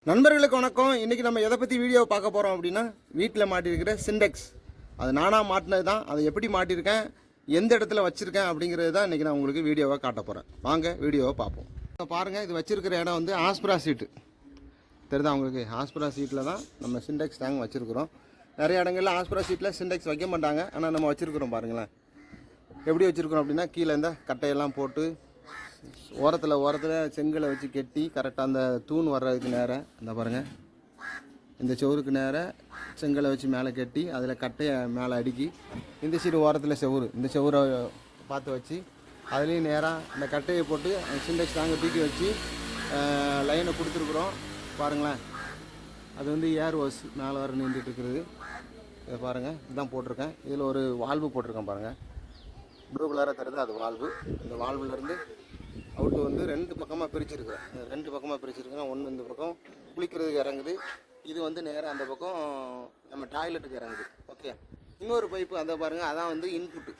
நண்பர்களுக்கு வணக்கம். இன்றைக்கி நம்ம எதை பற்றி வீடியோ பார்க்க போகிறோம் அப்படின்னா, வீட்டில் மாட்டியிருக்கிற சிண்டெக்ஸ். அது நானாக மாட்டினது தான். அதை எப்படி மாட்டியிருக்கேன், எந்த இடத்துல வச்சுருக்கேன் அப்படிங்கிறது தான் இன்றைக்கி நான் உங்களுக்கு வீடியோவை காட்ட போகிறேன். வாங்க வீடியோவை பார்ப்போம். பாருங்கள், இது வச்சுருக்கிற இடம் வந்து ஆஸ்பிரா சீட்டு தெரியுதா உங்களுக்கு? ஆஸ்பிரா சீட்டில் தான் நம்ம சிண்டெக்ஸ் டேங்க் வச்சுருக்குறோம். நிறைய இடங்களில் ஆஸ்பிரா சீட்டில் சிண்டெக்ஸ் வைக்க மாட்டாங்க, ஆனால் நம்ம வச்சுருக்குறோம். பாருங்களேன் எப்படி வச்சுருக்குறோம் அப்படின்னா, கீழே இந்த கட்டையெல்லாம் போட்டு ஓரத்தில் செங்கலை வச்சு கெட்டி கரெக்டாக அந்த தூண் வர்றதுக்கு நேரம் இந்த பாருங்கள், இந்த செவருக்கு நேரம் செங்கலை வச்சு மேலே கட்டி அதில் கட்டையை மேலே அடுக்கி, இந்த சைடு ஓரத்தில் செவுரு, இந்த செவரை பார்த்து வச்சு அதுலேயும் நேராக இந்த கட்டையை போட்டு சிண்டெக்ஸ் தாங்க தூக்கி வச்சு லைனை கொடுத்துருக்குறோம். பாருங்களேன், அது வந்து ஏர் ஹோஸ் மேலே வர நின்றுட்டு இருக்கிறது. இதை பாருங்கள், இதுதான் போட்டிருக்கேன். இதில் ஒரு வால்வு போட்டிருக்கேன் பாருங்கள், ப்ளூ கலராக தருது, அது வால்வு. இந்த வால்வுலேருந்து அவுட்டு வந்து ரெண்டு பக்கமாக பிரிச்சிருக்கிறேன். ஒன்று இந்த பக்கம் குளிக்கிறதுக்கு இறங்குது, இது வந்து நேராக அந்த பக்கம் நம்ம டாய்லெட்டுக்கு இறங்குது. ஓகே, இன்னொரு பைப்பு அதை பாருங்கள், அதான் வந்து இன்புட்டு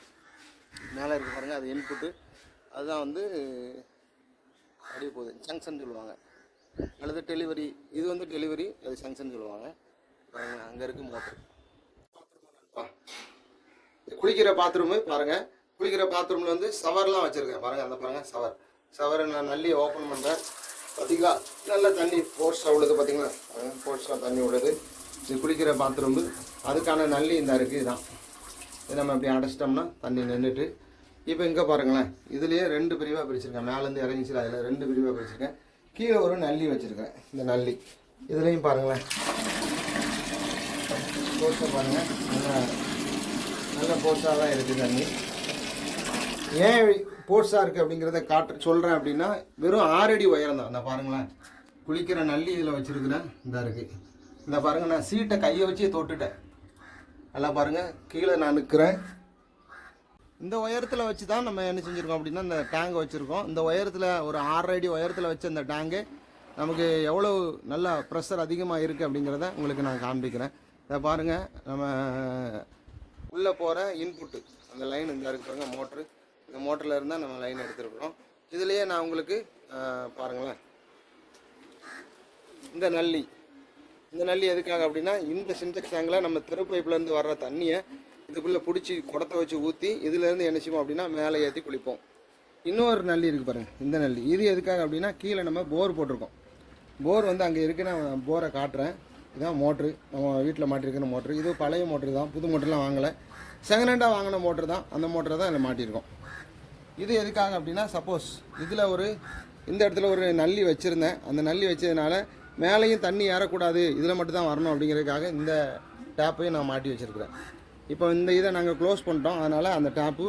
மேலே இருக்குது பாருங்கள், அது இன்புட்டு. அதுதான் வந்து அப்படியே போகுது, ஜங்ஷன் சொல்லுவாங்க, அல்லது டெலிவரி. இது வந்து டெலிவரி, அது ஜங்ஷன் சொல்லுவாங்க. அங்கே இருக்குது மோட்ரு. குளிக்கிற பாத்ரூமு பாருங்கள், குளிக்கிற பாத்ரூமில் வந்து ஷவர்லாம் வச்சுருக்கேன் பாருங்கள். அந்த பாருங்கள் ஷவரை நான் நல்லி ஓப்பன் பண்ணுறேன். பார்த்திங்களா, நல்ல தண்ணி ஃபோர்ஸாக உள்ளது. பார்த்திங்களா, ஃபோர்ஸாக தண்ணி உள்ளது. இது குளிக்கிற பாத்ரூமு, அதுக்கான நல்லி இந்த இருக்குது. இதுதான், இது நம்ம இப்படி அடைச்சிட்டோம்னா தண்ணி நின்றுட்டு. இப்போ இங்கே பாருங்களேன், இதுலேயே ரெண்டு பிரிவாக பிரிச்சுருக்கேன். மேலேருந்து இறங்கிச்சு, அதில் ரெண்டு பிரிவாக பிரிச்சுருக்கேன். கீழே ஒரு நல்லி வச்சுருக்கேன். இந்த நல்லி இதுலேயும் பாருங்களேன், ஃபோர்ஸாக பாருங்கள், நல்ல ஃபோர்ஸாக தான் இருக்குது தண்ணி. ஏன் ஃபோர்ஸாக இருக்குது அப்படிங்கிறத சொல்கிறேன் அப்படின்னா, வெறும் 6 அடி உயரம் தான். இந்த பாருங்களேன், குளிக்கிற நல்லி இதில் வச்சுருக்கிறேன். இந்த இருக்குது, இந்த பாருங்கள், நான் சீட்டை கையை வச்சு தொட்டுட்டேன். நல்லா பாருங்கள், கீழே நான் நிற்கிறேன். இந்த உயரத்தில் வச்சு தான் நம்ம என்ன செஞ்சுருக்கோம் அப்படின்னா, இந்த டேங்கை வச்சுருக்கோம். இந்த உயரத்தில் ஒரு 6 அடி உயரத்தில் வச்ச இந்த டேங்கு நமக்கு எவ்வளோ நல்லா ப்ரெஷர் அதிகமாக இருக்குது அப்படிங்கிறத உங்களுக்கு நான் காண்பிக்கிறேன். இதை பாருங்கள், நம்ம உள்ளே போகிற இன்புட்டு அந்த லைன் இந்த இருக்குது பாருங்கள், மோட்ரு. இந்த மோட்டரில் இருந்தால் நம்ம லைன் எடுத்துருக்குறோம். இதுலேயே நான் உங்களுக்கு பாருங்களேன், இந்த நல்லி எதுக்காக அப்படின்னா, இந்த சிண்டெக்ஸ் டேங்கில் நம்ம திருப்பைப்லேருந்து வர்ற தண்ணியை இதுக்குள்ளே பிடிச்சி குடத்தை வச்சு ஊற்றி இதிலேருந்து என்ன செய்வோம் அப்படின்னா மேலே ஏற்றி குளிப்போம். இன்னொரு நல்லி இருக்குது பாருங்கள், இந்த நல்லி. இது எதுக்காக அப்படின்னா, கீழே நம்ம போர் போட்டிருக்கோம். போர் வந்து அங்கே இருக்குது, நான் போரை காட்டுறேன். இதுதான் மோட்ரு, நம்ம வீட்டில் மாட்டிருக்கிற மோட்ரு. இது பழைய மோட்ரு தான், புது மோட்டர்லாம் வாங்கலை, செகண்ட் வாங்கின மோட்ரு தான். அந்த மோட்டரை தான் இதில் மாட்டியிருக்கோம். இது எதுக்காக அப்படின்னா, சப்போஸ் இதில் இந்த இடத்துல ஒரு நல்லி வச்சுருந்தேன். அந்த நல்லி வச்சதுனால மேலேயும் தண்ணி ஏறக்கூடாது, இதில் மட்டும்தான் வரணும் அப்படிங்கிறதுக்காக இந்த டேப்பையும் நான் மாட்டி வச்சுருக்கிறேன். இப்போ இந்த இதை நாங்கள் க்ளோஸ் பண்ணிட்டோம், அதனால் அந்த டேப்பு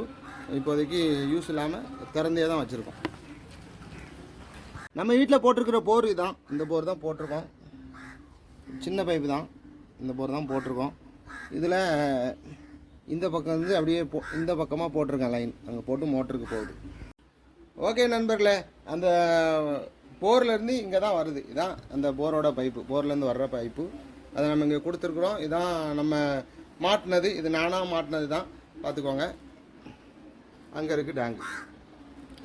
இப்போதைக்கு யூஸ் இல்லாமல் திறந்தே தான் வச்சுருக்கோம். நம்ம வீட்டில் போட்டிருக்கிற போர் இதுதான், இந்த போர் தான் போட்டிருக்கோம். சின்ன பைப்பு தான், இந்த போர் தான் போட்டிருக்கோம். இதில் இந்த பக்கம் வந்து அப்படியே இந்த பக்கமாக போட்டிருக்கேன் லைன், அங்கே போட்டு மோட்டருக்கு போகுது. ஓகே நண்பர்களே, அந்த போர்லேருந்து இங்கே தான் வருது. இதுதான் அந்த போரோட பைப்பு, போர்லேருந்து வர்ற பைப்பு. அதை நம்ம இங்கே கொடுத்துருக்குறோம். இதான் நம்ம மாட்டினது, இது நானாக மாட்டினது தான், பார்த்துக்கோங்க. அங்கே இருக்குது டேங்கு,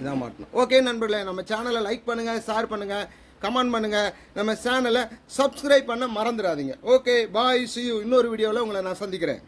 இதான் மாட்டணும். ஓகே நண்பர்களே, நம்ம சேனலை லைக் பண்ணுங்கள், ஷேர் பண்ணுங்கள், கமெண்ட் பண்ணுங்கள், நம்ம சேனலை சப்ஸ்கிரைப் பண்ண மறந்துடாதீங்க. Okay, bye, see you. இன்னொரு வீடியோவில் உங்களை நான் சந்திக்கிறேன்.